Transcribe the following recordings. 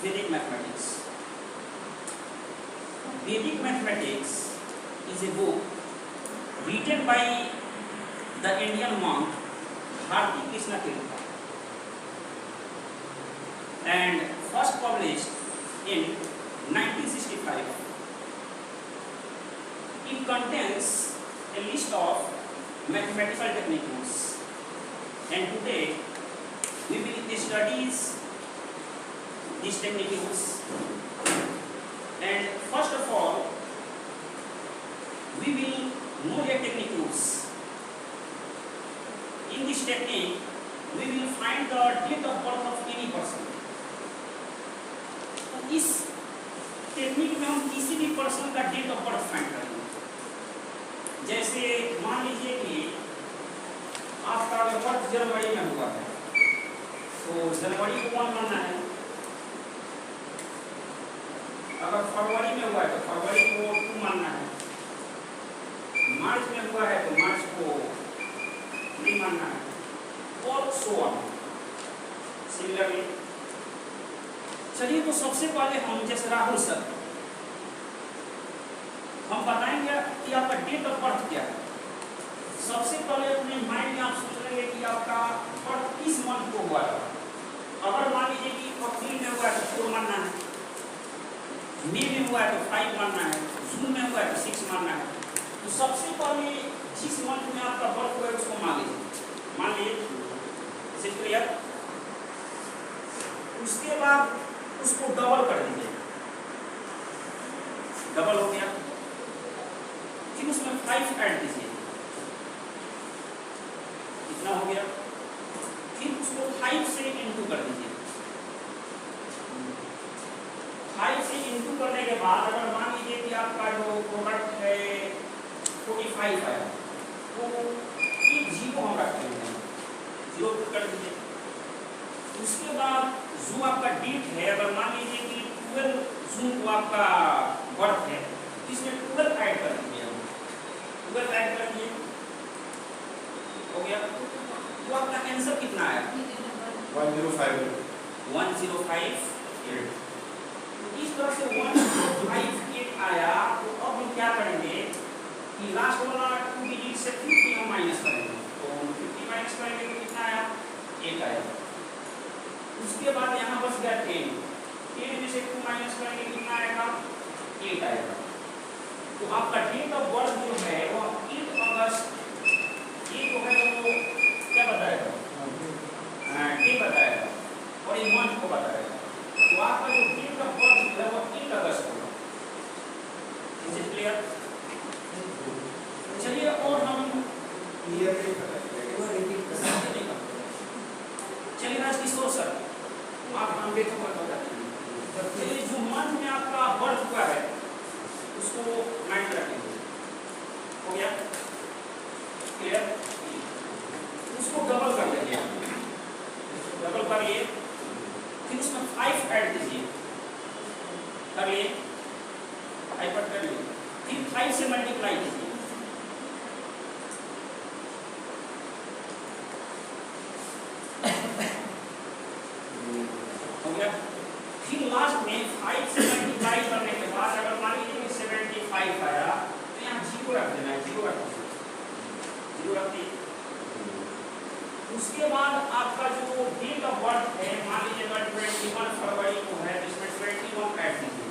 Vedic mathematics. Vedic mathematics is a book written by the Indian monk Bharati Krishna Tirtha and first published in 1965. It contains a list of mathematical techniques, and today we will study these techniques. And first of all, we will know the techniques. In this technique, we will find the date of birth of any person. तो इस technique में हम किसी भी person का date of birth find करेंगे। जैसे मान लीजिए कि आपका बर्थ जनवरी में हुआ है, तो जनवरी को 1 मानना है। अगर फरवरी में हुआ है तो फरवरी को 2 मानना है। मार्च में हुआ है तो मार्च को 3 मानना है, और सो ऑन सिमिलरली। चलिए, तो सबसे पहले हम जैसे राहुल सर, हम बताएंगे कि आपका डेट ऑफ बर्थ क्या है। सबसे पहले अपने माइंड में आप सोच लेंगे कि आपका बर्थ किस मंथ को हुआ है। अगर मान लीजिए कि अप्रैल में हुआ है तो 4 मानना है, मई में हुआ है तो 5 मानना है, जून में हुआ है तो 6 मानना है। तो सबसे पहले जिस मंथ में आपका बर्थ हुआ है उसको मान लीजिए, क्लियर। उसके बाद उसको डबल कर दीजिए, डबल हो गया। फिर उसमें 5 ऐड कीजिए, कितना हो गया। फिर उसको 5 से इंटू कर दीजिए। 5 से इंटू करने के बाद अगर मान लीजिए कि आपका जो प्रोडक्ट है 45 है, तो एक 0 हम रखेंगे, 0 कर दीजिए। उसके बाद जो आपका डेट है, अगर मान लीजिए कि 12 जून को आपका बर्थ है, इसमें 12 ऐड कर दीजिए, 12 ऐड कर दिए, हो गया। तो आपका आंसर कितना आया? 1058। इस तरह से 1058 आया। तो अब हम क्या करेंगे कि लास्ट वाला 2 डिजिट से 50 हम माइनस करेंगे। तो 50 माइनस करेंगे तो कितना आया? 8 आया। उसके बाद यहाँ बच गया 10 में से 2 माइनस करेंगे, कितना आएगा? 8 आएगा। तो आपका डेट ऑफ बर्थ जो है वो 8 अगस्त, ये जो है वो क्या बताएगा? डे बताएगा, और ये मंथ को बताएगा। तो आपका जो डेट ऑफ बर्थ जो है वो 8 अगस्त होगा। Is it clear? चलिए, और हम चलिए राजकिशोर सर, आप हम देखो कर बताते हैं। चलिए, जो मंथ में आपका बर्थ हुआ है उसको माइंड रखेंगे, हो गया क्लियर। उसको डबल कर लीजिए, डबल करिए, फिर उसमें 5 ऐड कीजिए, करिए, 5 कर लिए, फिर 5 से मल्टीप्लाई कीजिए, हो गया। फिर लास्ट में 5 से मल्टीप्लाई करने के बाद अगर मान लीजिए 75 आया तो यहाँ 0 रख देना है, 0 रख दीजिए, 0 रख दीजिए। उसके बाद आपका जो डेट ऑफ बर्थ है, मान लीजिए अगर 21 फरवरी को है तो इसमें 21 ऐड कीजिए,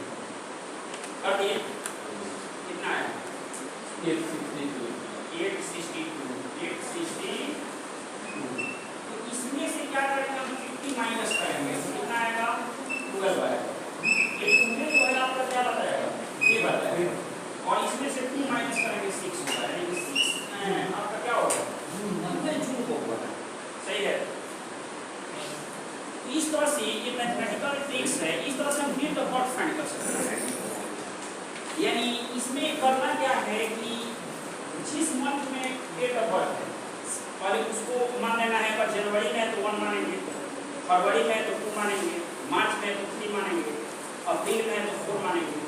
कर दिए, कितना है? 862। तो इसमें से क्या करेंगे? हम 50 माइनस करेंगे, कितना आएगा? 12 आएगा। ये 12 जो है आपका क्या बताएगा? ये बताएगा। और इसमें से 2 माइनस करेंगे, 6 होगा, यानी कि 6 आपका क्या होगा? जून को होगा। सही है। इस तरह से ये मैथमेटिकल ट्रिक्स है, इस तरह से हम डेट ऑफ बर्थ फाइंड कर सकते हैं। यानी इसमें करना क्या है कि जिस मंथ में डेट ऑफ बर्थ है पहले उसको मान लेना है। अगर जनवरी में है तो 1 मानेंगे, फरवरी में है तो 2 मानेंगे, मार्च में है तो 3 मानेंगे, अप्रैल में है तो 4 मानेंगे।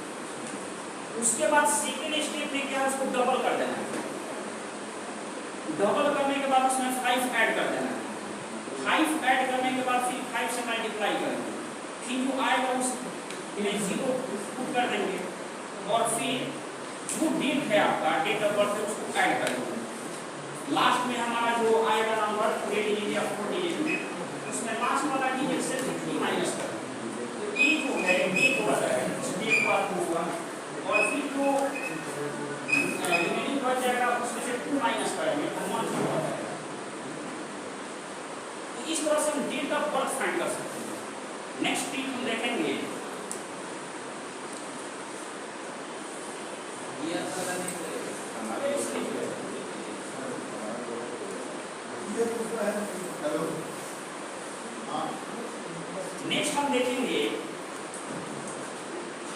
उसके बाद सेकेंड स्टेप में क्या है? उसको डबल कर देना है। डबल करने के बाद उसमें 5 ऐड कर देना है। 5 ऐड करने के बाद फिर 5 से मल्टीप्लाई करेंगे, फिर जो आएगा उस इन्हें 0 पुट कर देंगे और फिर जो डेट है आपका डेट ऑफ बर्थ है उसको ऐड कर देंगे। लास्ट में हमारा जो आएगा नंबर 3 डिजिट या 4 डिजिट में उसमें लास्ट वाला डिजिट से 3 माइनस कर देंगे। तो ये जो है ये थोड़ा सा है इस डेट का होगा और फिर जो रिमेनिंग बच जाएगा उसमें से 2 माइनस करेंगे तो 1 हो जाएगा। तो इस तरह से हम डेट ऑफ बर्थ फाइंड कर सकते हैं। नेक्स्ट ट्रिक हम देखेंगे ये हमारे नेक्स्ट हम देखेंगे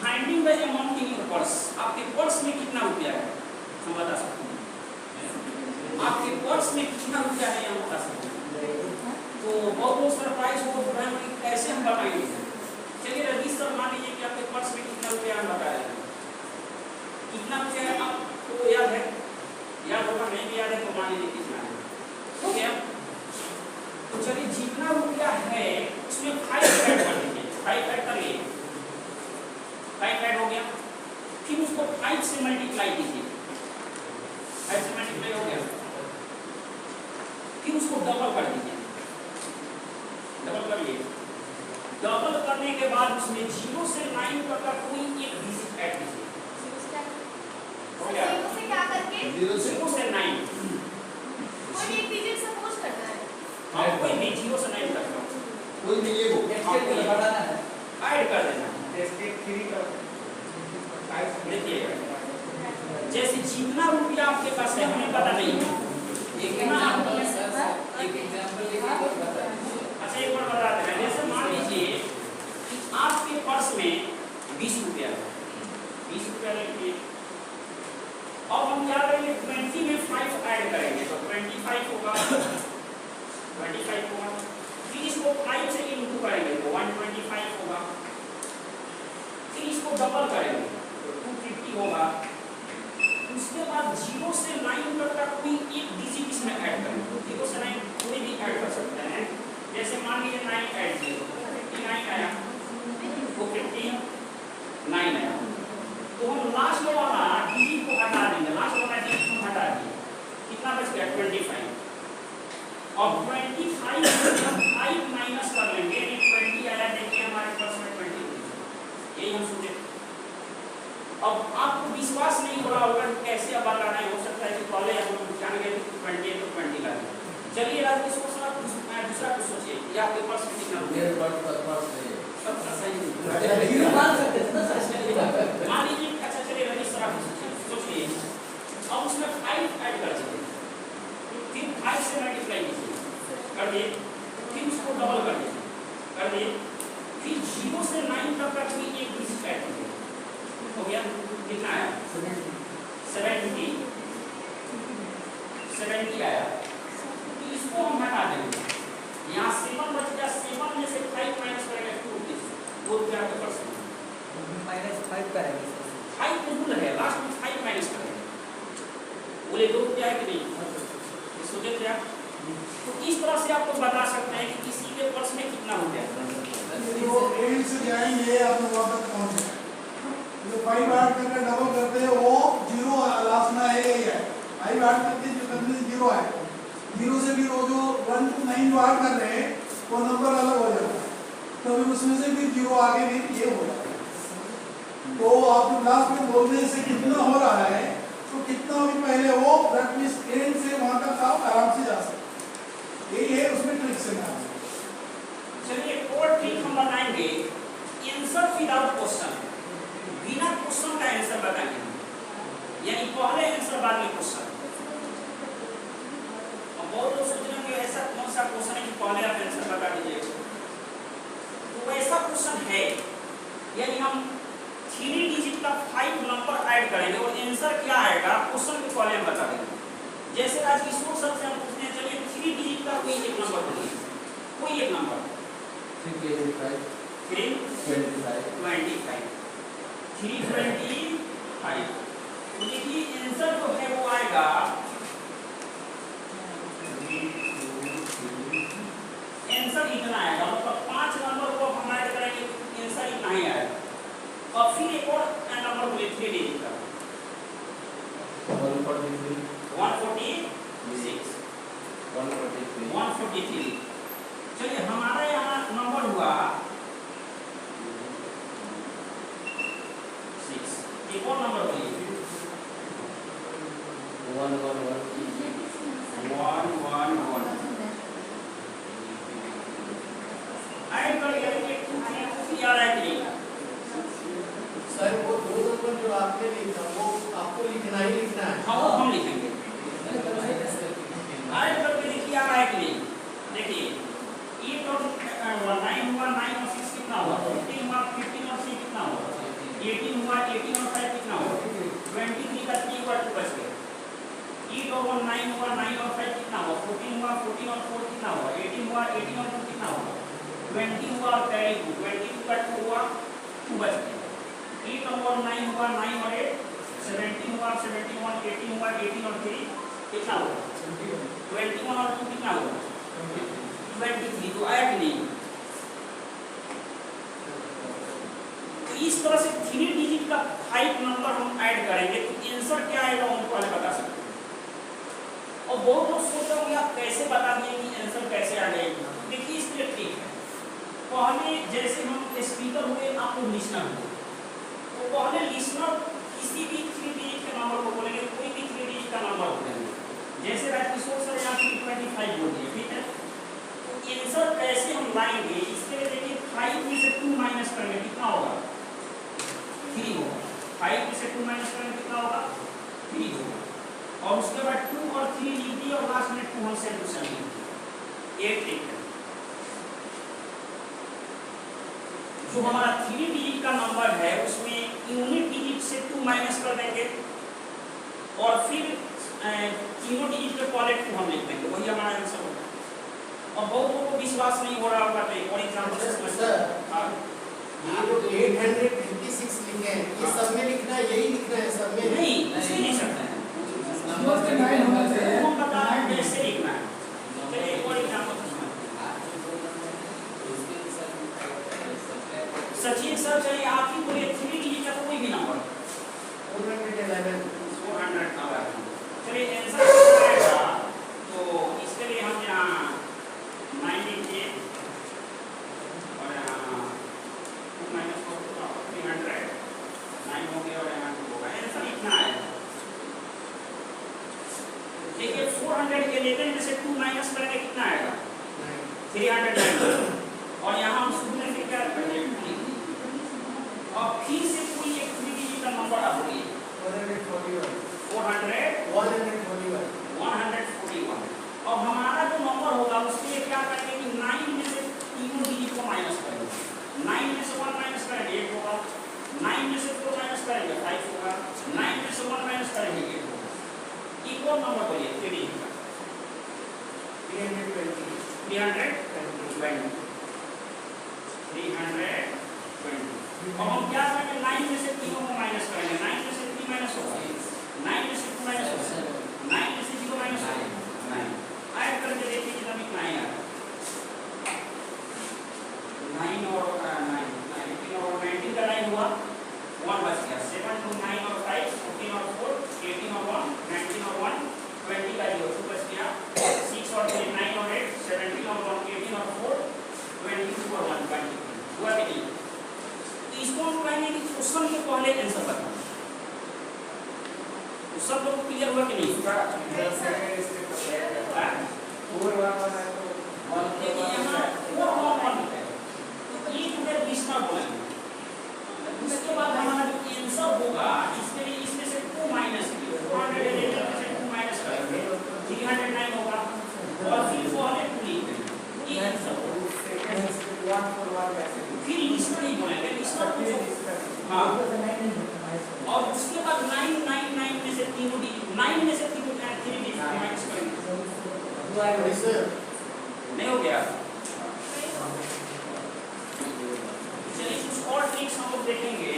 finding the amount in your purse. आपके पर्स में कितना रुपया है हम बता सकते हैं। आपके पर्स में कितना रुपया है हम बता सकते हैं। तो बहुत सरप्राइज हो तो कैसे हम बताएंगे। चलिए रजनीश सर मान लीजिए कि आपके पर्स में कितना रुपया हम बता रहे हैं। कितना रुपया है आपको याद है? याद होगा, नहीं भी याद है तो मान लीजिए कितना है। हो गया। तो चलिए जितना रुपया है उसमें 5 ऐड कर दीजिए। 5 ऐड करिए, 5 ऐड हो गया। फिर उसको 5 से मल्टीप्लाई कीजिए। 5 से मल्टीप्लाई हो गया। फिर उसको डबल कर दीजिए। डबल करिए। डबल करने के बाद उसमें 0 से 9 तक का कोई एक डिजिट ऐड कीजिए। हो गया। 0 से क्या करके? 0 से 9 कोई एक डिजिट सपोज करना है। हाँ कोई भी 0 से 9 तक का कोई भी ये वो बढ़ाना है, ऐड कर देना। देखिए जैसे जितना रुपया आपके पास है हमें पता नहीं है। एक एग्जांपल लेके और बताइए। अच्छा एक बार बताते हैं। जैसे मान लीजिए कि आपके पर्स में 20 रुपया है। 20 रुपया लेंगे। अब हम क्या करेंगे 20 में 5 ऐड करेंगे तो 25 होगा। 25 होगा। फिर इसको 5 से इनटू करेंगे तो 125 होगा। फिर इसको डबल करेंगे तो 250 होगा। उसके बाद 0 से 9 तक का कोई एक डिजिट इसमें ऐड करेंगे। 0 से 9 कोई भी ऐड कर सकते हैं। जैसे मान लीजिए 9 ऐड किए तो 59 आया, तो 59 आया। तो हम लास्ट वाला डिजिट को हटा देंगे। लास्ट वाला डिजिट को हटा दिए, कितना बच गया 25। अब 25 से हम 5 माइनस कर लेंगे। 20 आया, देखिए हमारे पास में 20। यही हम सोचे। अब आपको विश्वास नहीं हो रहा होगा कैसे अब बताना है। हो सकता है कि पहले हम जान गए थे 20 तो 20 का। चलिए राजनीश दूसरा कुछ सोचिए। या आपके पास में कितना मेरे पर्स नहीं है। सब सही जीरो मान सकते हैं ना सर। मान लीजिए। अच्छा चलिए रजनीश सर आप सोचिए। अब उसमें 5 ऐड कर दीजिए। फिर 5 से मल्टीप्लाई कीजिए, कर दिए। फिर उसको डबल कर दीजिए, कर दिए। फिर 0 से 9 तक का कोई एक डिजिट ऐड कीजिए। हो गया। कितना आया? 70 आया। तो इसको हम हटा देंगे। यहाँ 7 बच गया। 7 में से 5 माइनस करेंगे 2 रुपया के परसेंट -5 करेंगे। 5 तो भूल है, लास्ट में 5 माइनस करेंगे। बोले 2 रुपया है कि नहीं? सोचे थे आप? तो इस तरह से आपको बता सकते हैं कि किसी के पर्स में कितना रुपया है। जो एंड से जाएंगे आप वहां तक पहुंच जाए। जो 5 ऐड करके डबल करते हैं वो 0 लास्ट में आएगा ही है। 5 ऐड करके जो करने से 0 है। 0 से भी वो जो 1 to 9 जो ऐड कर रहे हैं वो नंबर अलग हो जाता है। तो अभी उसमें से भी 0 आगे भी ये हो जाता है। तो आप लास्ट में बोलने से कितना हो रहा है तो कितना भी पहले वो दैट मींस एंड से वहां तक आप आराम से जा सकते। यही है उसमें ट्रिक से ना। चलिए और ट्रिक हम बताएंगे। आंसर विदाउट क्वेश्चन, बिना क्वेश्चन का आंसर बताएंगे। यानी पहले आंसर बाद में क्वेश्चन। अब बहुत लोग सोच रहे हैं कि ऐसा कौन सा क्वेश्चन है कि पहले आप आंसर बता दीजिए। तो ऐसा क्वेश्चन है। यानी हम 3 डिजिट का 5 नंबर ऐड करेंगे और आंसर क्या आएगा क्वेश्चन के पहले हम बता देंगे। जैसे राजकिशोर सर से हम पूछते हैं चलिए 3 डिजिट का कोई एक नंबर बोलिए, कोई एक नंबर। 325 325 325। तो देखिए आंसर जो है वो आएगा आंसर इतना आएगा। मतलब 5 नंबर को हम ऐड करेंगे फिर एक और नंबर बोले 3 डिजिट का 143 146 143 143। चलिए हमारा यहाँ नंबर हुआ 6। एक और नंबर बोलिए 111 111। ऐड कर लिया कि 2 3 2 आ रहा है कि नहीं? सर वो दो नंबर जो आपने लिखा वो आपको लिखना ही लिखना है। हाँ वो हम लिखेंगे। ऐड करके देखिए आ रहा है कि नहीं? देखिए 8 और 9 हुआ, 9 और 6 कितना हुआ? 15 हुआ, 15 और 6 कितना हुआ? 18 हुआ, 18 और 5 कितना हुआ? 23 का 3 हुआ, 2 बच गए। 8 और 1 9 हुआ, 9 और 5 कितना हुआ? 14 हुआ, 14 और 4 कितना हुआ? 18 हुआ, 18 और 2 कितना हुआ? 20 हुआ और 22 का 2 हुआ, 2 बच गए। 8 और 9 हुआ, 9 और 8 17 हुआ, 17 और 18 हुआ, 18 और 3 कितना हुआ? 21 और 2 कितना हुआ? 23। तो आया कि नहीं? तो इस तरह से 3 डिजिट का 5 नंबर हम ऐड करेंगे तो आंसर क्या आएगा उनको पहले बता सकते हैं। और बहुत लोग सोच रहे होंगे आप कैसे बता दिए कि आंसर कैसे आ जाएगी। देखिए इसके ट्रिक है। पहले जैसे हम स्पीकर हुए आप लोग लिसनर हुए, तो पहले लिसनर किसी भी 3 डिजिट के नंबर को बोलेंगे, कोई भी 3 डिजिट का नंबर बोलेंगे। जैसे राजकिशोर सर यहाँ पे 25 बोल दिए, ठीक है? तो आंसर कैसे हम लाएंगे इसके लिए देखिए 5 में से 2 माइनस करेंगे कितना होगा? 3 होगा। 5 में से 2 माइनस करेंगे कितना होगा? 3 होगा। और उसके बाद 2 और 3 लिख दिए और लास्ट में 2 हम सेम टू सेम लिख दिए। एक ट्रिक है। जो हमारा 3 डिजिट का नंबर है उसमें यूनिट डिजिट से 2 माइनस कर देंगे और फिर तीनों डिजिट के पहले 2 हम लिख देंगे, वही हमारा आंसर होगा। और बहुत लोगों को विश्वास नहीं हो रहा होगा तो एक और एग्जांपल से समझते हैं। हां ये जो 856 लिखे हैं ये सब में लिखना है, यही लिखना है सब में? नहीं कुछ नहीं लिख सकते हैं। नंबर के 9 होना चाहिए। हम बता रहे हैं कैसे लिखना है। चलिए एक और एग्जांपल समझते हैं। सचिन सर चलिए आप ही बोलिए 3 डिजिट का कोई भी नंबर 411 400 का है। चलिए आंसर क्या आएगा? तो इसके लिए हम यहाँ 9 लिखिए और यहाँ 2 माइनस 300 9 हो गया और यहाँ 2 होगा। आंसर इतना है। देखिए 411 में से 2 माइनस करेंगे कितना आएगा? 309। और यहाँ हम शुरू में से क्या करेंगे? और फिर से कोई एक 3 डिजिट का नंबर आप बोलिए। 141 और हमारा जो नंबर होगा उसके लिए क्या करेंगे कि 9 में से तीनों डिजिट को माइनस करेंगे। 9 में से 1 माइनस करेंगे 8 होगा, 9 में से 4 माइनस करेंगे 5 होगा, 9 में से 1 माइनस करेंगे 8 होगा। एक और नंबर बोलिए 3 डिजिट का 320। और हम क्या करेंगे 9 में से तीनों को माइनस करेंगे। 9 में से 3 माइनस होगा, 9 में से 2 माइनस होगा, 9 में से 0 माइनस होगा। 9 ऐड करके देखिए कितना कितना आएगा। 9 और 9 19 और 19 का 9 हुआ, 1 बच गया। 7 2 9 और 5 14 और 4 18 और 1 19 और 1 20 का 0 2 बच गया। 6 और 3 9 और 8 17 और 1 18 और 4 22 और 1 20 हुआ कि नहीं? इसको हम कहेंगे कि क्वेश्चन के पहले आंसर बताओ। तो सब लोग क्लियर हुआ कि नहीं? देखिए यहाँ 411 है तो ये पूरे लिस्टर बोलेंगे। उसके बाद हमारा जो आंसर होगा इसके लिए इसमें से 2 माइनस किए 411 में से 2 माइनस करेंगे 309 होगा और फिर पहले 2 लिख देंगे। ये आंसर होगा। फिर लिस्टर ही बोलेंगे लिस्टर को। हाँ और उसके बाद 999 में से तीनों डिजिट 9 में से 3 डिजिट माइनस करेंगे। नहीं हो गया? चलिए कुछ और ट्रिक्स हम लोग देखेंगे।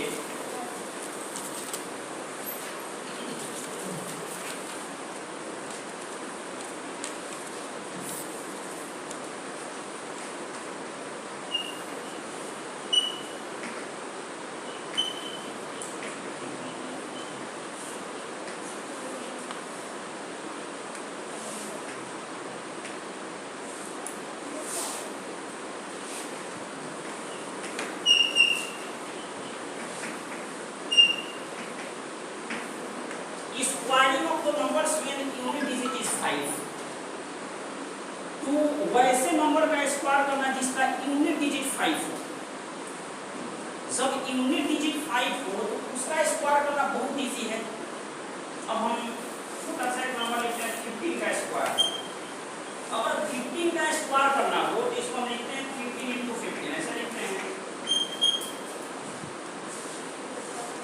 करना जिसका यूनिट डिजिट 5 हो। जब यूनिट डिजिट 5 हो तो उसका स्क्वायर करना बहुत इजी है। अब हम छोटा सा नंबर लेते हैं 15 का स्क्वायर। अगर 15 का स्क्वायर करना हो तो इसको हम लिखते हैं 15 × 15 ऐसा लिखते हैं।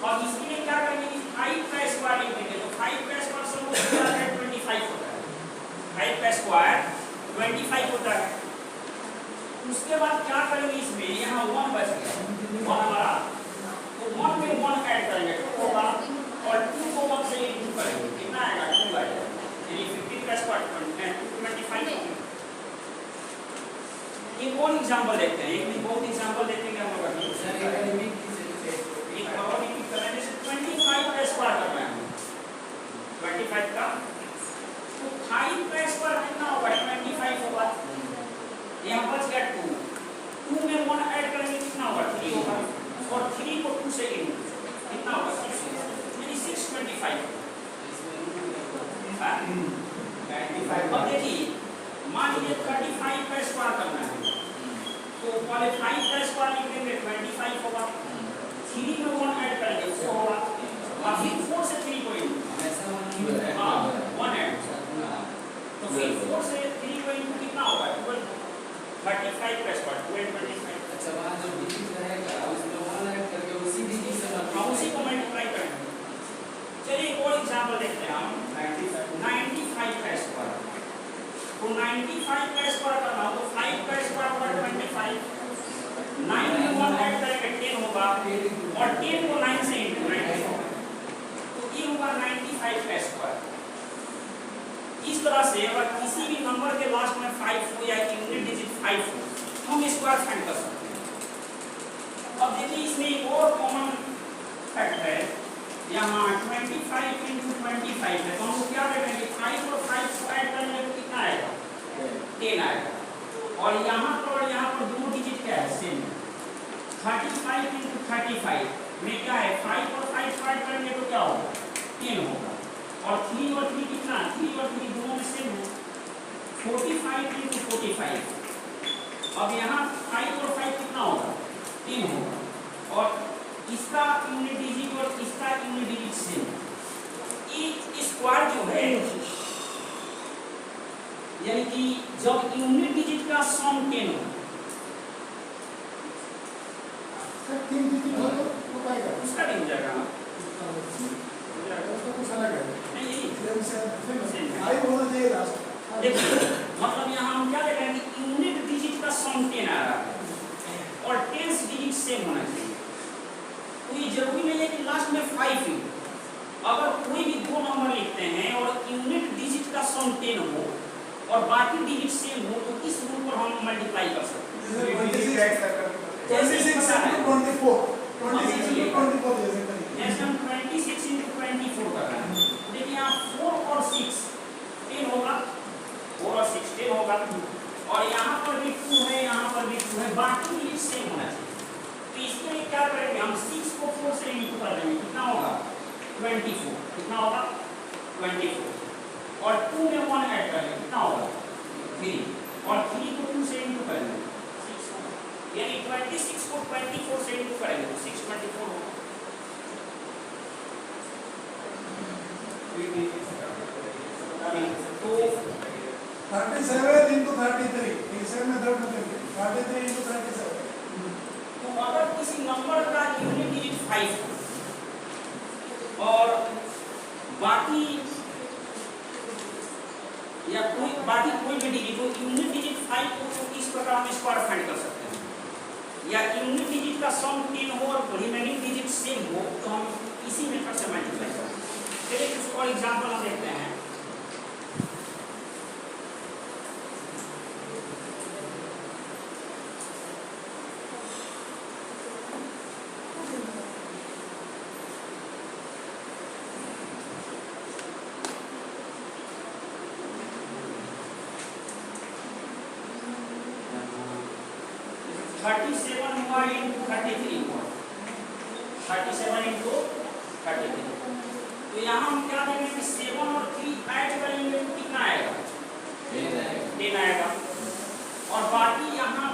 और इसके लिए क्या करेंगे कि 5 का स्क्वायर लिख देंगे तो 5 का स्क्वायर सब होता है 25 होता है। 5 का स्क्वायर 25 होता है। उसके बाद क्या करेंगे इसमें यहाँ 1 बच गया 1 हमारा, तो 1 में 1 ऐड करेंगे 2 होगा और 2 को 1 से इंटू करेंगे कितना आएगा 2 आएगा, यानी 15 का स्क्वायर 25। एक और एग्जांपल देखते हैं, एक बहुत एग्जांपल देखेंगे हम लोग अभी। सर एकेडमिक एक और रिपीट कर रहे हैं, जैसे 25 का स्क्वायर करना है 25 का, तो 5 का स्क्वायर कितना होगा 25 होगा। यहाँ बच गया 2 में 1 ऐड करेंगे कितना होगा 3 होगा और 3 को 2 से इंटू कितना होगा 6 होगा, यानी 625। अब देखिए मान लीजिए 35 का स्क्वायर करना है तो पहले 5 का स्क्वायर लिख देंगे 25 होगा, 3 में 1 ऐड करेंगे 4 होगा और फिर 4 से 3 को इंटू 1 ऐड तो फिर 4 से 3 को इंटू कितना होगा 35 का स्क्वायर 25। अच्छा वहाँ जो डिजिट रहेगा उसमें 1 ऐड करके उसी डिजिट से हम उसी को मल्टीप्लाई करेंगे। चलिए एक और एग्जांपल देखते हैं हम 95 का स्क्वायर। तो 95 का स्क्वायर करना हो तो 5 का स्क्वायर होगा 25, 9 में 1 ऐड करेंगे 10 होगा और 10 को 9 से इंटू 9 होगा, तो ये होगा 95 का स्क्वायर। इस तरह से अगर किसी भी नंबर के लास्ट में 5 हो या यूनिट डिजिट 5 हो तो हम स्क्वायर फाइंड कर सकते हैं। अब देखिए इसमें एक और कॉमन फैक्ट है, यहाँ 25 × 25 है तो हम क्या करेंगे 5 और 5 को ऐड करेंगे तो कितना आएगा 10 आएगा और यहाँ पर दोनों डिजिट क्या है सेम 35 × 35 में क्या है 5 और 5 को ऐड करेंगे तो क्या होगा 10 होगा और 3 और 3 कितना 3 और 3 दोनों में सेम है 45 × 45। अब यहाँ 5 और 5 कितना होगा 3 होगा और इसका यूनिट डिजिट और इसका यूनिट डिजिट सेम। ये स्क्वायर जो है यानी कि जब यूनिट डिजिट का सम 10 हो 3 डिजिट हो तो पाएगा उसका नहीं हो जाएगा उसका कुछ अलग है नहीं आई होना चाहिए लास्ट। देखिए मतलब यहाँ हम क्या देख रहे हैं कि यूनिट डिजिट का सम 10 आ रहा है और 10 डिजिट सेम होना चाहिए। तो ये जरूरी नहीं है कि लास्ट में 5 ही, अगर कोई भी दो नंबर लिखते हैं और यूनिट डिजिट का सम 10 हो और बाकी डिजिट सेम हो तो इस रूल पर हम मल्टीप्लाई कर सकते हैं। जैसे 26 × 24 जैसे हम 26 × 24 कर रहे हैं, देखिए यहाँ 4 और 6 10 होगा 4 और 6 10 होगा और यहाँ पर भी 2 है यहाँ पर भी 2 है, बाकी डिजिट सेम होना चाहिए। तो इसके लिए क्या करेंगे हम 6 को 4 से इंटू कर देंगे कितना होगा 24, कितना होगा 24 और 2 में 1 ऐड करेंगे कितना होगा 3 और 3 को 2 से इंटू करेंगे 6 होगा, यानी 26 को 24 से इंटू करेंगे तो 624 होगा। तो 37 × 33 इसमें 33 × 37। तो अगर किसी नंबर का यूनिट डिजिट 5 हो और बाकी या कोई भी डिजिट हो यूनिट डिजिट 5 हो तो इस प्रकार हम स्क्वायर फाइंड कर सकते हैं। या यूनिट डिजिट का सम 10 हो और रिमेनिंग डिजिट सेम हो तो हम इसी मेथड से मल्टीप्लाई कर सकते हैं। चलिए कुछ और एग्जांपल हम देखते हैं। हुआ इंटू 33 हुआ 37 इंटू 33। तो यहाँ हम क्या देंगे कि 7 और 3 ऐड करेंगे तो कितना आएगा 10 आएगा और बाकी यहाँ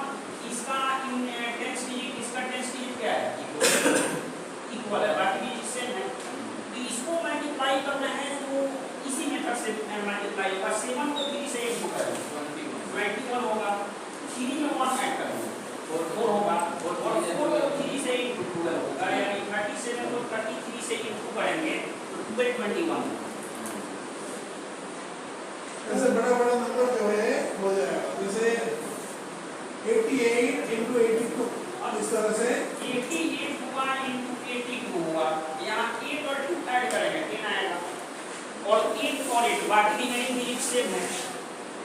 से इंटू करेंगे तो 1221 ऐसे बड़ा बड़ा नंबर जो है हो जाएगा, जैसे 88 into 82 इस तरह से 88 हुआ इंटू 82 हुआ, यहाँ 8 और 2 ऐड करेंगे 10 आएगा, और 8 और 8 बाकी रिमेनिंग डिजिट सेम है।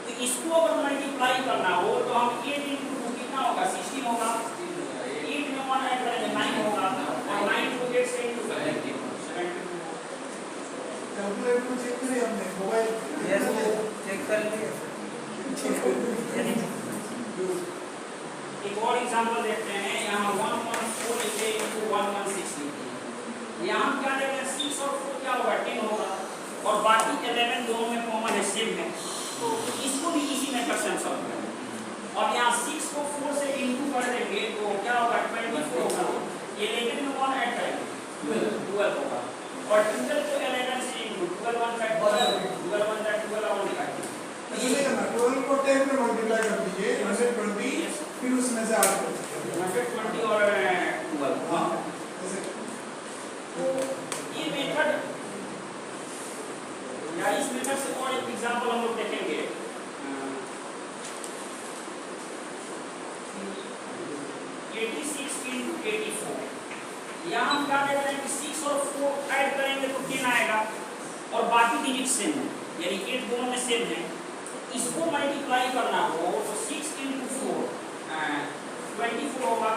तो इसको अगर मल्टीप्लाई करना हो तो हम 8 इंटू 2 कितना होगा 16 होगा, 8 में 1 ऐड करेंगे 9 होगा, और 9 को 8 से इंटू करेंगे 72। कैलकुलेटर में चेक करिए हमने मोबाइल चेक कर लिए। एक और एग्जांपल देखते हैं, यहाँ 114 लिखे इंटू 116 लिखे, यहाँ क्या देखें 6 और 4 क्या होगा 10 होगा, और बाकी 11 दोनों में कॉमन है सेम है, तो इसको भी इसी मेथड से हम सॉल्व करेंगे। और यहाँ 6 को 4 से इंटू कर देंगे तो क्या होगा 24 होगा, 11 में 1 ऐड करेंगे 12 होगा, और 12 को 11 से इंटू 12 1 का 12 1 का 12 और निकालेंगे। ऐसे नहीं करना, 12 को 10 में मल्टीप्लाई कर दीजिए 120, फिर उसमें से 8 कर दीजिए 120 और 12। हाँ ऐसे तो ये मेथड या इस मेथड से और एक एग्जांपल हम लोग देखेंगे। 86 into 84, यहाँ हम क्या देख रहे हैं कि 6 और 4 ऐड करेंगे तो 10 आएगा, और बाकी डिजिट सेम है, यानी 8 दोनों में सेम है। इसको मल्टीप्लाई करना हो तो 6 into 4 24 होगा,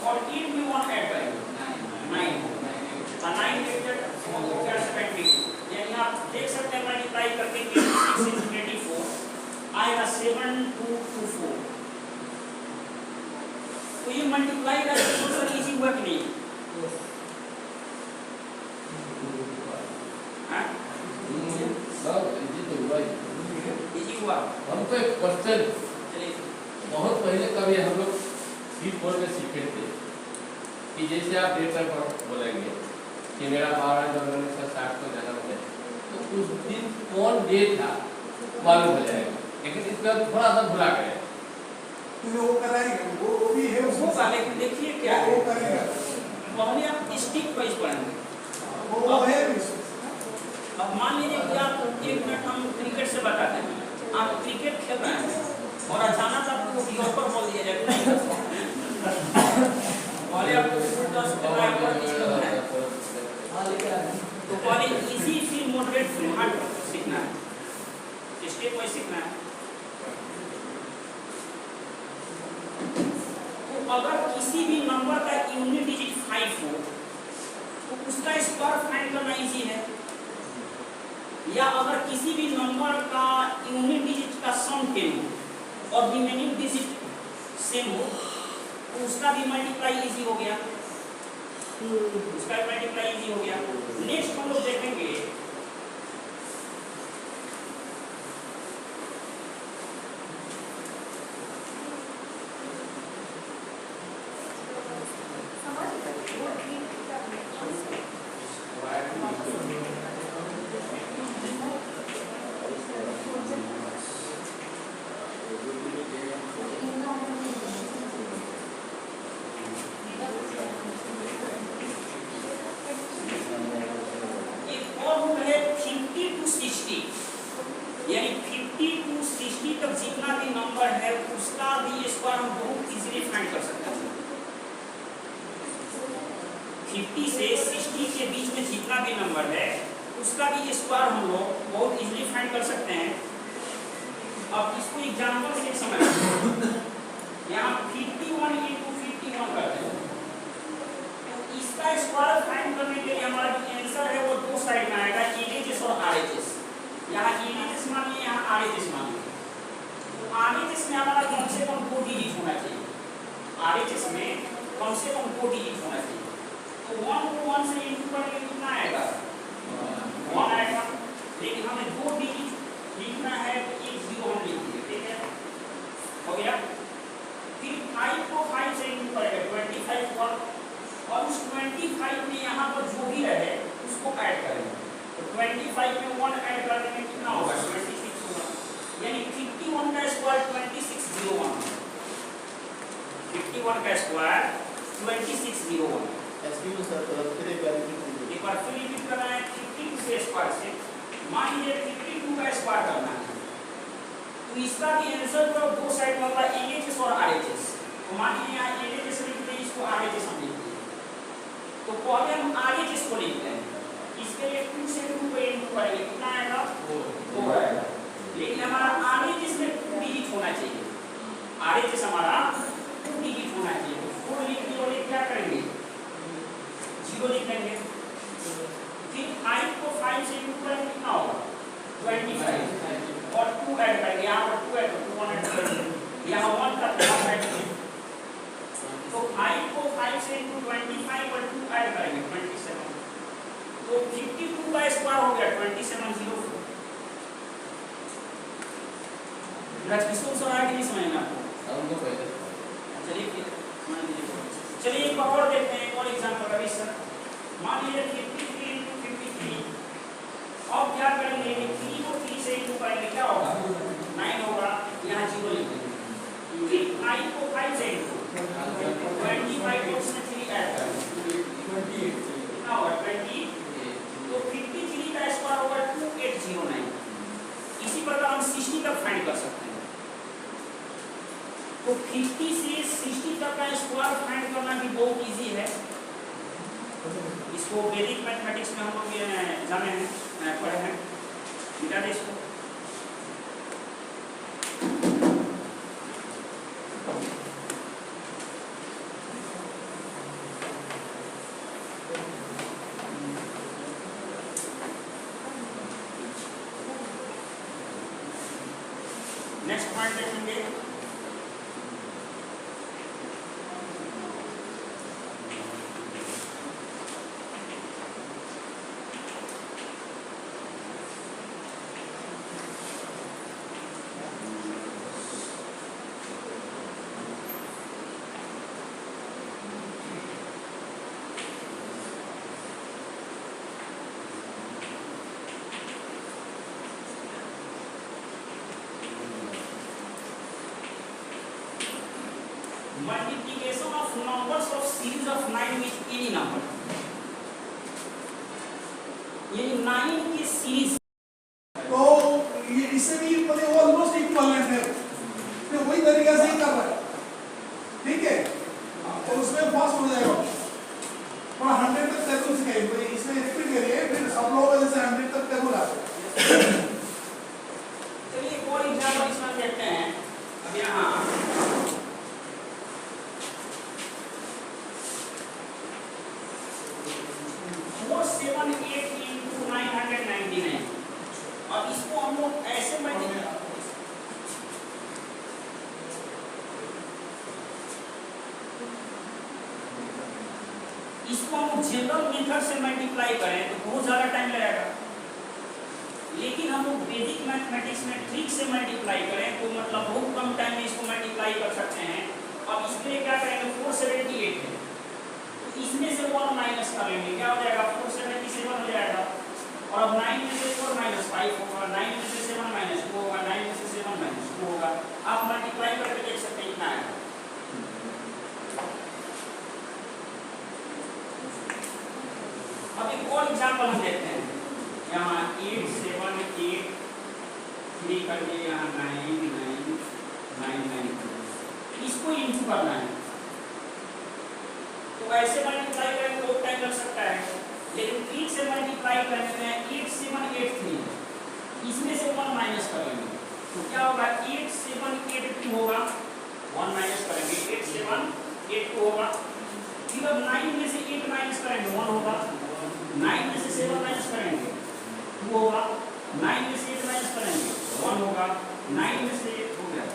और 8 में 1 ऐड करेंगे 9 होगा, 9 8 हो गया 72, यानी आप देख सकते हैं मल्टीप्लाई करके 86 into 84 आएगा 7224। तो ये मल्टीप्लाई का सोल्यूशन इजी हुआ कि नहीं? हाँ सब इजी तो हुआ ही। इजी हुआ। हमको एक क्वेश्चन चलिए बहुत पहले कभी हम लोग C4 में सीखे थे कि जैसे आप डेट पर बोलेंगे कि मेरा 12/9/1960 को जन्म है, तो उस दिन कौन डे था मालूम हो जाएगा, लेकिन इसका थोड़ा सा भुला गए। तो वो कराएगा, वो भी है उसको होगा, लेकिन देखिए क्या है, वो करेगा, पहले आप स्टिक वाइज पढ़ेंगे। वो है भी। अब मान लीजिए कि आप 1 मिनट हम क्रिकेट से बताते हैं, आप क्रिकेट खेल रहे हैं और अचानक आपको यॉर्कर बॉल दिया जाए नहीं, पहले आपको तो पहले इजी फिर मॉडरेट फिर हार्ड सीखना है, स्टेप वाइज सीखना है। तो अगर किसी भी नंबर का यूनिट डिजिट 5 हो तो उसका स्क्वायर फाइंड करना इजी है, या अगर किसी भी नंबर का यूनिट डिजिट का सम 10 हो और रिमेनिंग डिजिट सेम हो तो उसका भी मल्टीप्लाई इजी हो गया, उसका मल्टीप्लाई इजी हो गया। नेक्स्ट हम लोग देखेंगे यानी 50 to 60 तक जितना भी नंबर है उसका भी स्क्वायर हम बहुत इजीली फाइंड कर सकते हैं। 50 से 60 के बीच में जितना भी नंबर है उसका भी स्क्वायर हम लोग बहुत इजीली फाइंड कर सकते हैं। अब इसको एग्जांपल से समझते हैं। यहाँ 51 into 51 करते हैं, तो इसका स्क्वायर फाइंड करने के लिए हमारा जो आंसर है वो दो साइड में आएगा, एलएचएस और आरएचएस। यहाँ एलएचएस मान लिया, यहाँ आरएचएस मान लिया। तो आरएचएस में हमारा कम से कम 2 डिजिट होना चाहिए, आरएचएस में कम से कम 2 डिजिट होना चाहिए। तो 1 को 1 से इंटू करेंगे कितना आएगा 1 आएगा, लेकिन हमें 2 डिजिट लिखना है तो 1 0 हम लिख दिए, ठीक है हो गया। फिर 5 को 5 से इंटू करेंगे 25 पर, और उस 25 में यहाँ पर जो भी रहे उसको ऐड करेंगे। तो 25 में 1 ऐड कर देंगे कितना होगा 26 होगा, यानी 51 का स्क्वायर 2601, 51 का स्क्वायर 2601। एक्सक्यूज सर फिर एक बार एक बार फिर रिपीट करना है 52 से स्क्वायर से। मान लीजिए 52 का स्क्वायर करना है, तो इसका भी आंसर तो दो साइड में होगा एलएचएस और आरएचएस। तो मान लीजिए यहाँ एलएचएस लिखते हैं, इसको आरएचएस हम लिखते हैं। तो पहले हम आरएचएस को लिखते हैं, इसके लिए 2 से 2 को इनटू करेंगे, कितना आएगा 4 आएगा। लेकिन हमारा आरएचएस में 2 डिजिट होना चाहिए, आरएचएस हमारा 2 डिजिट होना चाहिए। तो 4 लिख दिए और ये क्या करेंगे 0 लिख देंगे। फिर 5 को 5 से इनटू करेंगे, कितना होगा 25 और 2 ऐड करेंगे, यहाँ पर 2 ऐड करेंगे, 1 ऐड करेंगे, यहाँ 1 का प्लस ऐड करेंगे। तो 5 को 5 से इनटू 25 और 2 ऐड करेंगे 27। तो 52 का स्क्वायर हो गया 2704। इसको समझ आ गई, समझ में आपको? हमको पहले चलिए फिर मान लीजिए, चलिए एक और देखते हैं, एक और एग्जांपल रवि सर। मान लीजिए 53 into 53, अब क्या करेंगे 3 को 3 से इनटू करेंगे, क्या होगा 9 होगा, यहाँ 0 लिख देंगे। फिर 5 को 5 से इनटू 25 को उसमें 3 ऐड करेंगे, 28 कितना होगा 28। तो 53 का स्क्वायर होगा 2809। इसी प्रकार हम 60 तक फाइंड कर सकते हैं। तो 50 से 60 तक का स्क्वायर फाइंड करना भी बहुत इजी है। इसको वैदिक मैथमेटिक्स में हम लोग जाने हैं, पढ़े हैं, मिटा दे इसको। नेक्स्ट पॉइंट देखेंगे, multiplication of numbers of series of 9 with any number। ये 9 की सीरीज, तो ये इससे भी मतलब वो ऑलमोस्ट इक्विवेलेंट है, तो वही तरीके से ही कर रहा है, ठीक है। तो उसमें फास्ट हो जाएगा, थोड़ा 100 तक टेबल से तो इसमें रिपीट करिए, फिर सब लोग जैसे 100 तक टेबल आते हैं। चलिए एक और एग्जांपल इसमें देखते हैं। अब यहाँ 478 into 999, अब इसको हम लोग ऐसे मल्टीप्लाई, इसको हम जनरल मेथड से मल्टीप्लाई करें तो बहुत ज़्यादा टाइम लगेगा। लेकिन हम लोग वैदिक मैथमेटिक्स में ट्रिक से मल्टीप्लाई करें तो मतलब बहुत कम टाइम में इसको मल्टीप्लाई कर सकते हैं। अब इसके लिए क्या करेंगे 478 है, तो इसमें से 1 माइनस कर लेंगे, क्या हो जाएगा 477 हो जाएगा। और अब 9 में से 4 माइनस 5 होगा, 9 में से 7 माइनस 2 होगा, 9 में से 7 माइनस 2 होगा। आप मल्टीप्लाई करके देख सकते हैं इतना है। अब एक और एग्जांपल हम देखते हैं, यहाँ 8 7 8 3 कर दिए, यहाँ 9 9 9 9, इसको इनटू करना है। तो ऐसे मल्टीप्लाई करें तो टाइम लग सकता है, लेकिन 3 से मल्टीप्लाई करने में 8 7 8 3, इसमें से 1 माइनस करेंगे तो क्या होगा 8 7 8 2 होगा, 1 माइनस करेंगे 8 7 8 2 होगा। फिर अब 9 में से 8 माइनस करेंगे 1 होगा, 9 में से 7 माइनस करेंगे 2 होगा, 9 में से 8 माइनस करेंगे 1 होगा, 9 में से हो गया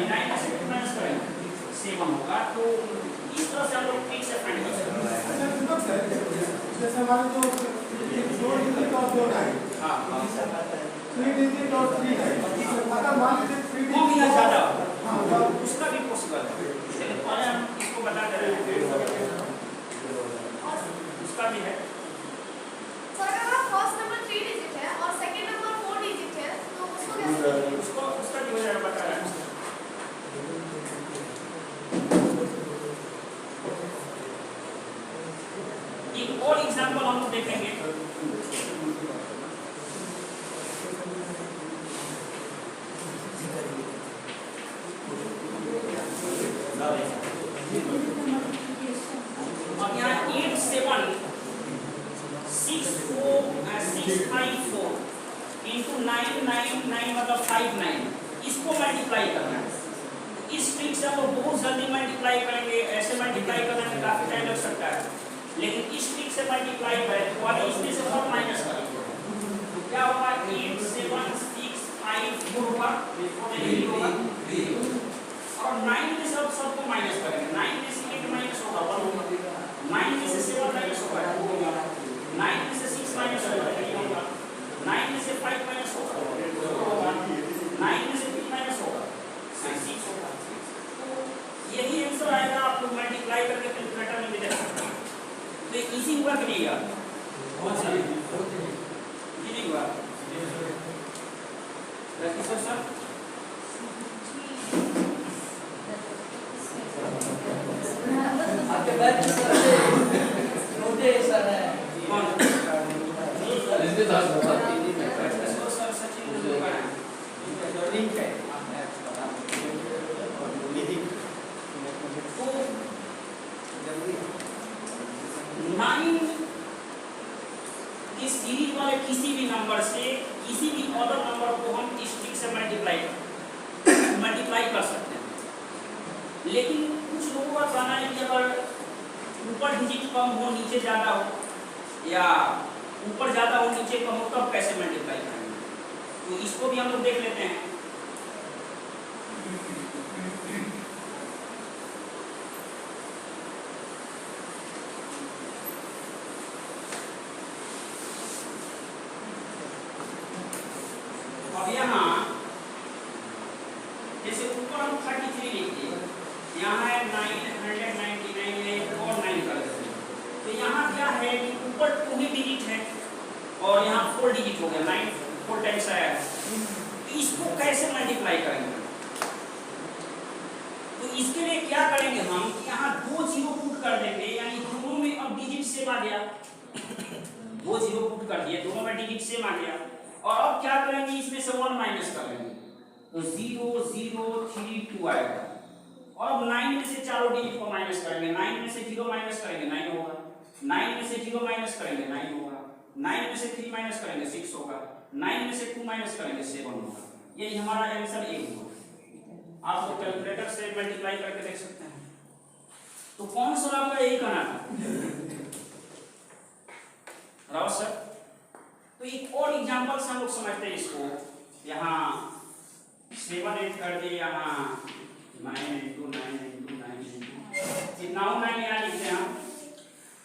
9 में से 8 माइनस करेंगे 7 होगा। तो इस तरह से हम लोग ठीक से फाइंड कर सकते हैं। जैसे हमारे जो 2 डिजिट और 2 है, हाँ 3 डिजिट और 3 है, अगर मान लीजिए 3 वो भी डिजिट ज़्यादा हाँ उसका भी पॉसिबल है। चलिए पहले हम इसको बता दे रहे हैं, उसका भी है। सर अगर फर्स्ट नंबर 3 डिजिट है और सेकंड नंबर 4 डिजिट है तो उसको कैसे उसका भी हो जाएगा, बता रहे हैं। एक और एग्जांपल हम देखेंगे। अब यहाँ 8 7 6 4 6 5 4 इंटू 9 9 9 मतलब 5 9, इसको मल्टीप्लाई करना है। इस ट्रिक से हम लोग बहुत जल्दी मल्टीप्लाई करेंगे, ऐसे मल्टीप्लाई करने में काफी टाइम लग सकता है, लेकिन इस ट्रिक से मल्टीप्लाई करें तो वाले इसमें से 1 माइनस करेंगे तो क्या होगा 8 7 6 5 4 होगा और 9 में से अब सबको माइनस करेंगे। 9 में से 8 माइनस होगा 1 होगा, 9 में से 7 माइनस होगा 2 होगा, 9 में से 6 माइनस होगा 3 होगा, 9 में से 5 माइनस होगा 4 होगा, 9 में से 3 माइनस होगा 6 होगा। यही आंसर आएगा, आप लोग मल्टीप्लाई करके कैलकुलेटर में भी देख सकते हैं। तो इजी हुआ कि नहीं यार? बहुत सारी नहीं हुआ सर आपके बैच में छोटे सर है कौन इसके साथ सर सचिन लिंक है तो 9 इस सीरीज वाले किसी भी नंबर से किसी भी अदर नंबर को हम इस ट्रिक से मल्टीप्लाई कर सकते हैं, लेकिन कुछ लोगों का कहना है कि अगर ऊपर डिजिट कम हो नीचे ज्यादा हो या ऊपर ज्यादा हो नीचे कम हो तब कैसे मल्टीप्लाई करेंगे, तो इसको भी हम लोग देख लेते हैं। अब यहाँ जैसे ऊपर हम 33 लिखते हैं, यहाँ है 999 और 9 कर देते हैं, तो यहाँ क्या है कि ऊपर 2 ही डिजिट है और यहाँ 4 डिजिट हो गया, 9 4 टाइम्स आया है, तो इसको कैसे मल्टीप्लाई करेंगे? तो इसके लिए क्या करेंगे हम, यहाँ 2 जीरो पुट कर देंगे, यानी दोनों में अब डिजिट सेम आ गया, 2 जीरो पुट कर दिए, दोनों में डिजिट सेम आ गया, और अब क्या करेंगे इसमें से 1 माइनस कर लेंगे तो 0 0 3 2 आएगा, और अब 9 में से चारों डिजिट को माइनस करेंगे, 9 में से 0 माइनस करेंगे 9 होगा, 9 में से 0 माइनस करेंगे 9 होगा, 9 में से 3 माइनस करेंगे 6 होगा, 9 में से 2 माइनस करेंगे 7 होगा। यही हमारा आंसर ए होगा। आप लोग कैलकुलेटर से मल्टीप्लाई करके देख सकते हैं। तो कौन सा आपका यही कहना था रावत सर? तो एक और एग्जांपल से हम लोग समझते हैं इसको। यहाँ 7 8 कर दिए, यहाँ 9 into 9 into 9 जितना हो 9 यहाँ लिखते हैं हम।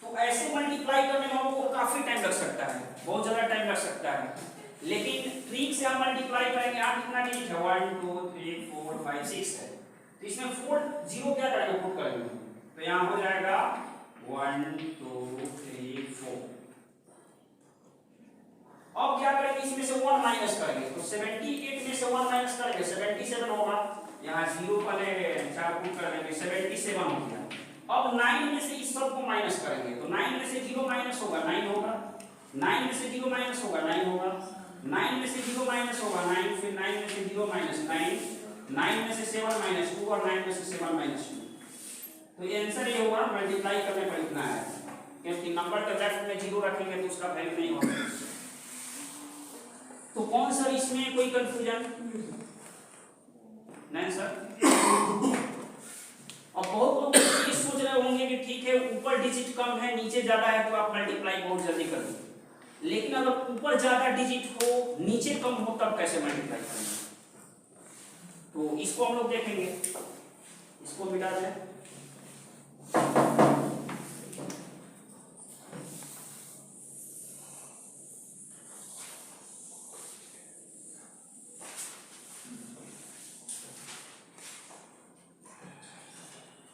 तो ऐसे मल्टीप्लाई करने में हमको काफी टाइम लग सकता है, बहुत ज्यादा टाइम लग सकता है, लेकिन ट्रिक से हम मल्टीप्लाई करेंगे। आप कितना डिजिट है 1 2 3 4 5 6 है, तो इसमें 4 0 क्या करेंगे पुट करेंगे, तो यहाँ हो जाएगा 1 2 3 4। अब क्या करेंगे इसमें से 1 माइनस करेंगे, तो 78 में से 1 माइनस करेंगे 77 होगा, यहाँ 0 पहले 4 पुट कर देंगे 77 हो गया। अब 9 में से इस सब को माइनस करेंगे, तो 9 में से 0 माइनस होगा 9 होगा, 9 में से 0 माइनस होगा 9 होगा, 9 में से 0 माइनस होगा 9, फिर 9 में से 0 माइनस 9, 9 में से 7 माइनस 2 और 9 में से 7 माइनस 2। तो ये आंसर ये होगा, मल्टीप्लाई करने पर इतना है, क्योंकि नंबर के लेफ्ट में 0 रखेंगे तो उसका वैल्यू नहीं होगा। तो कौन सर इसमें कोई कंफ्यूजन नहीं सर? अब बहुत लोग ये सोच रहे होंगे कि ठीक है ऊपर डिजिट कम है नीचे ज्यादा है तो आप मल्टीप्लाई बहुत जल्दी कर देंगे, लेकिन अगर ऊपर ज्यादा डिजिट हो नीचे कम हो तब कैसे मल्टीप्लाई करेंगे? तो इसको हम लोग देखेंगे, इसको मिटा दें।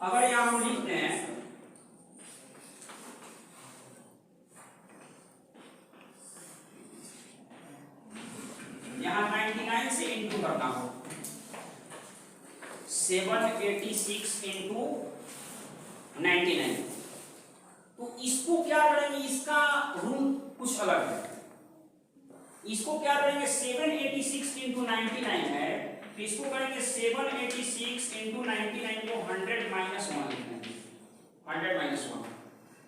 अगर यहां हम लिखते हैं यहां 99 से इंटू करना हो, 786 इंटू 99, तो इसको क्या करेंगे, इसका रूट अलग है। इसको क्या करेंगे 786 into 99 है, तो इसको करेंगे 786 into 99 को 100 minus 1 लिखेंगे, 100 minus 1,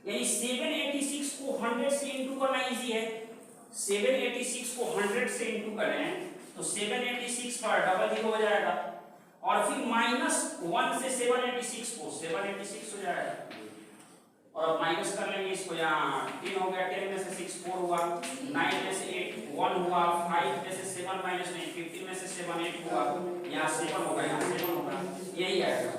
यानी 786 को 100 से इंटू करना इजी है। 786 को 100 से इंटू करें तो 786 पर डबल 0 हो जाएगा, और फिर माइनस 1 से 786 को 786 हो जाएगा, और अब माइनस कर लेंगे इसको, यहाँ 10 हो गया, 10 में से 6 4 हुआ, 9 में से 8 1 हुआ, 5 में से 7 माइनस 9 15 में से 7 8 हुआ, यहाँ 7 होगा, यहाँ 7 होगा, यही आएगा।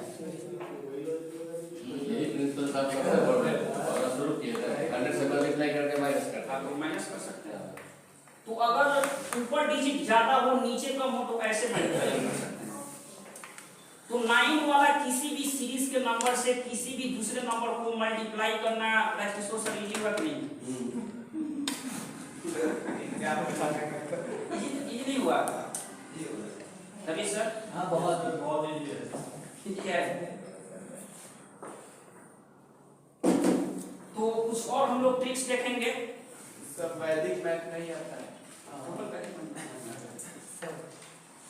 यही प्रिंसिपल साहब का बोल रहे हैं और शुरू किया था 100 से मल्टीप्लाई करके माइनस करते हैं, तो माइनस कर सकते हैं। तो अगर ऊपर डिजिट ज्यादा हो नीचे कम हो तो ऐसे मल्टीप्लाई कर सकते हैं। तो 9 वाला किसी भी सीरीज के नंबर से किसी भी दूसरे नंबर को मल्टीप्लाई करना प्रैक्टिस हो सर इजी बात नहीं, इजी नहीं हुआ तभी सर। हाँ बहुत इजी है। तो कुछ और हम लोग ट्रिक्स देखेंगे। सब वैदिक मैथ नहीं आता है,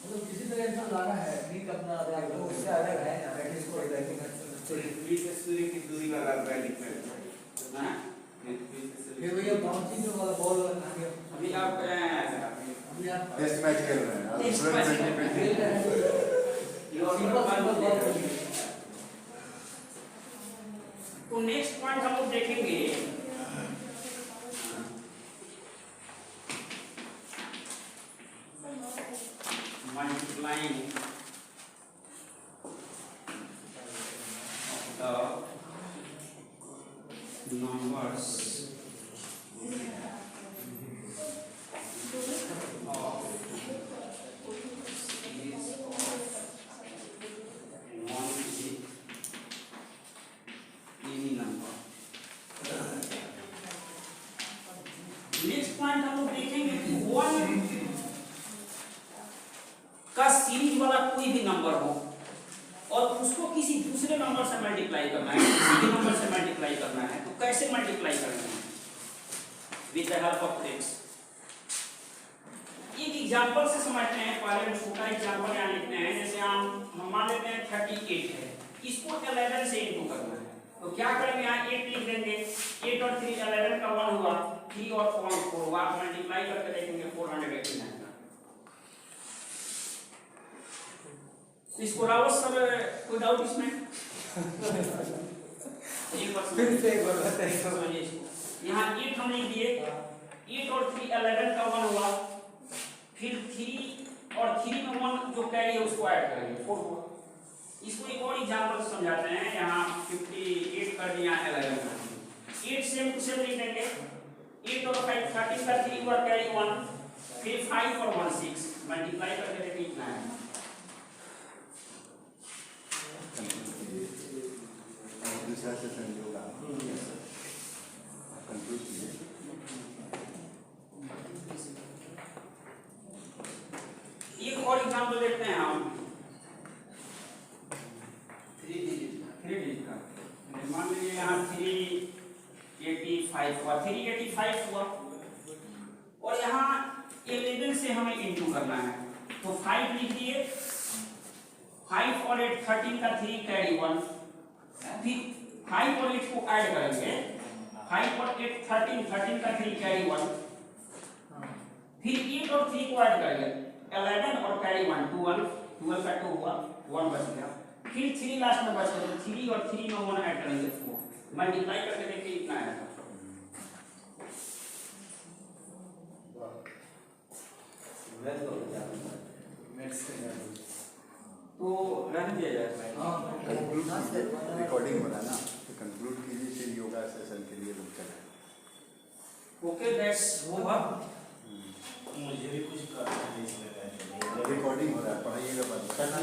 मतलब किसी तरह से लाना है ठीक अपना उससे अलग है ना प्रैक्टिस को सूर्य की दूरी वाला वैदिक मैथ। हाँ? फिर भैया बाउंसिंग वाला बॉल अभी आप अभी आप टेस्ट मैच खेल रहे हैं टेस्ट अब मैच फ्रेंड तो नेक्स्ट पॉइंट हम लोग देखेंगे multiplying the numbers of series of non-digit any number। Next point हम लोग देखेंगे कि 1 का सीरीज वाला कोई भी नंबर हो और उसको किसी दूसरे नंबर से मल्टीप्लाई करना है, किसी भी नंबर से मल्टीप्लाई करना है, तो कैसे मल्टीप्लाई करेंगे with the help of tricks. एक एग्जांपल से समझते हैं। पहले हम छोटा एग्जांपल यहाँ लिखते हैं, जैसे हम मान लेते हैं 38 है, इसको 11 से इंटू करना है, तो क्या करेंगे यहाँ 8 लिख देंगे, 8 और 3 11 का 1 हुआ, 3 और 4 हुआ, मल्टीप्लाई करके देखेंगे 489 का। इसको रावत सर कोई डाउट इसमें? एक बार बताइए। यहाँ 8 हम लिख दिए, 8 और 3 11 का 1 हुआ, फिर 3 और 3 में 1 जो कैरी है उसको ऐड करेंगे 4 हुआ। इसको एक और एग्जांपल से समझाते हैं। यहाँ 58 कर दिया, 11 कर दिया, 8 सेम टू सेम लिख देंगे, 8 और 5 13 का 3 और कैरी 1, फिर 5 और 1 6, मल्टीप्लाई करके देखिए कितना है। दूसरा सेशन होगा कंक्लूड कीजिए। एक और एग्जांपल देखते हैं हम 3 डिजिट का। मान लीजिए यहाँ 385 हुआ, 385 हुआ, और यहाँ 11 से हमें इंटू करना है, तो 5 लिख दिए, 5 और 8 13 का 3 कैरी 1, फिर 5 और 8 को ऐड करेंगे, 5 और 8 13 का 3 कैरी 1, फिर 8 और 3 को ऐड करेंगे, 11 और कैरी 1 12 का 2 हुआ, 1 बच गया, फिर 3 लास्ट में बच गया, 3 और 3 में 1 ऐड करेंगे 4, मल्टीप्लाई करके देखिए इतना आएगा। तो रहने दिया जाए। रिकॉर्डिंग हो रहा है ना, तो कंक्लूड कीजिए, फिर योगा सेशन के लिए रुक चलें। Okay that's over. मुझे भी कुछ करना है इसमें। रिकॉर्डिंग हो रहा है, पढ़ाइएगा बंद करना।